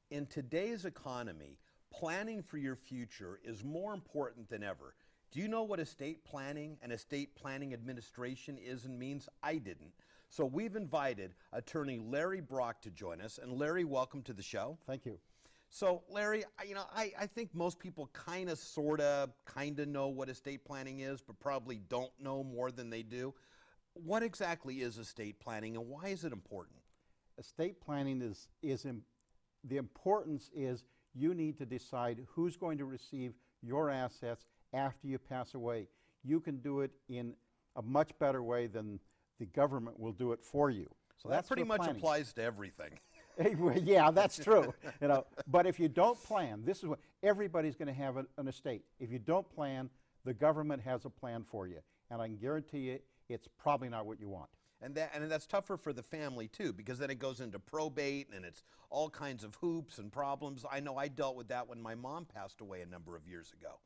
In today's economy, planning for your future is more important than ever. Do you know what estate planning and estate planning administration is and means? I didn't. So we've invited attorney Larry Brock to join us. And Larry, welcome to the show. Thank you. So Larry, I think most people kind of know what estate planning is, but probably don't know more than they do. What exactly is estate planning and why is it important? Estate planning the importance is you need to decide who's going to receive your assets after you pass away. You can do it in a much better way than the government will do it for you. So that pretty much applies to everything. Yeah, that's true. But if you don't plan, this is what everybody's going to have an estate. If you don't plan, the government has a plan for you, and I can guarantee you, it's probably not what you want. And that's tougher for the family too, because then it goes into probate and it's all kinds of hoops and problems. I know I dealt with that when my mom passed away a number of years ago.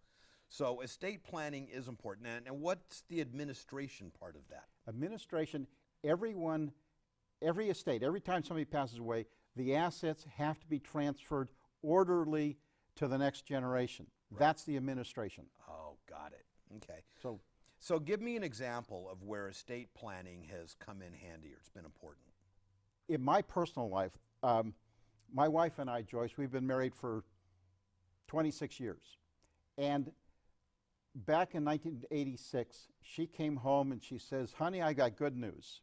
So estate planning is important. And what's the administration part of that? Administration, every estate, every time somebody passes away, the assets have to be transferred orderly to the next generation. Right. That's the administration. Oh, got it. Okay. So give me an example of where estate planning has come in handy or it's been important. In my personal life, my wife and I, Joyce, we've been married for 26 years. And back in 1986, she came home and she says, "Honey, I got good news.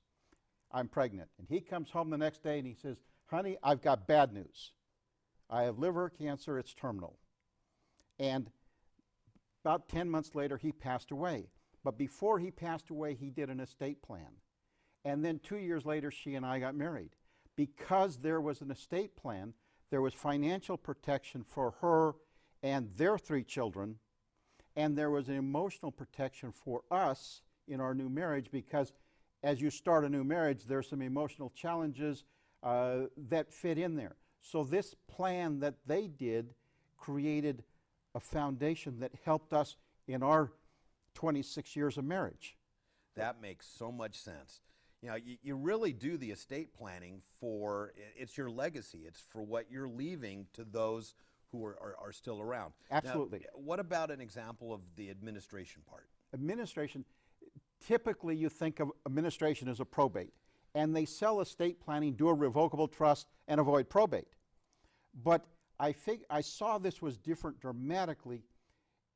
I'm pregnant." And he comes home the next day and he says, "Honey, I've got bad news. I have liver cancer, it's terminal." And about 10 months later, he passed away. But before he passed away, he did an estate plan. And then 2 years later, she and I got married. Because there was an estate plan, there was financial protection for her and their 3 children, and there was an emotional protection for us in our new marriage, because as you start a new marriage, there's some emotional challenges that fit in there. So this plan that they did created a foundation that helped us in our 26 years of marriage. That makes so much sense. You really do the estate planning for, it's your legacy. It's for what you're leaving to those who are still around. Absolutely. Now, what about an example of the administration part? Administration, typically you think of administration as a probate, and they sell estate planning, do a revocable trust, and avoid probate. But I saw this was different dramatically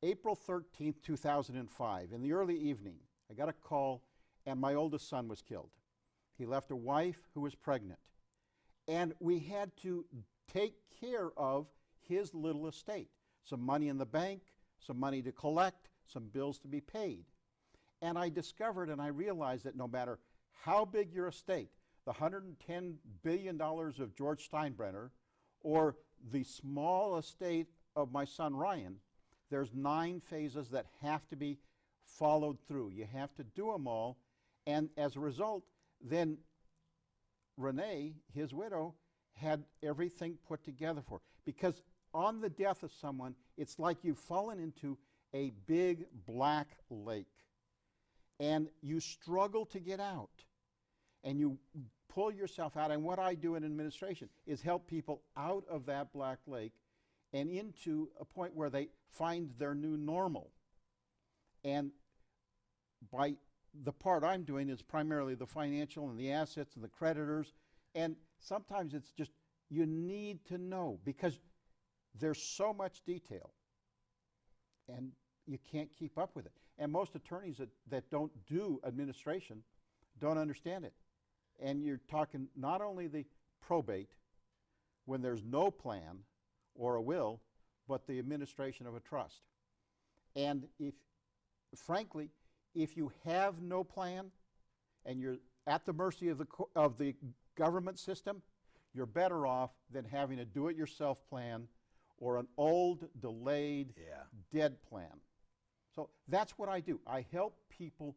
April 13th, 2005, in the early evening. I got a call, and my oldest son was killed. He left a wife who was pregnant. And we had to take care of his little estate. Some money in the bank, some money to collect, some bills to be paid. And I discovered and I realized that no matter how big your estate, the $110 billion of George Steinbrenner, or the small estate of my son Ryan, there's 9 phases that have to be followed through. You have to do them all. And as a result, then Renee, his widow, had everything put together for her. Because on the death of someone, it's like you've fallen into a big black lake. And you struggle to get out. And you pull yourself out. And what I do in administration is help people out of that black lake and into a point where they find their new normal. And by the part I'm doing is primarily the financial and the assets and the creditors. And sometimes it's just, you need to know, because there's so much detail and you can't keep up with it. And most attorneys that don't do administration don't understand it. And you're talking not only the probate, when there's no plan or a will, but the administration of a trust. And frankly, if you have no plan and you're at the mercy of the government system, you're better off than having a do-it-yourself plan or an old, delayed, dead plan. So that's what I do. I help people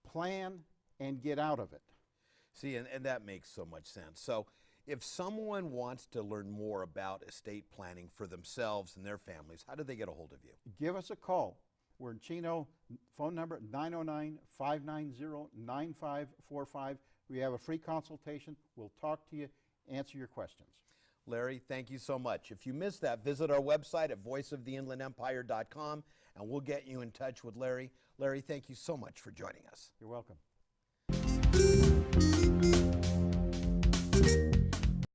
plan and get out of it. See, and that makes so much sense. So if someone wants to learn more about estate planning for themselves and their families, how do they get a hold of you? Give us a call. We're in Chino, phone number 909-590-9545. We have a free consultation. We'll talk to you, answer your questions. Larry, thank you so much. If you missed that, visit our website at voiceoftheinlandempire.com and we'll get you in touch with Larry. Larry, thank you so much for joining us. You're welcome.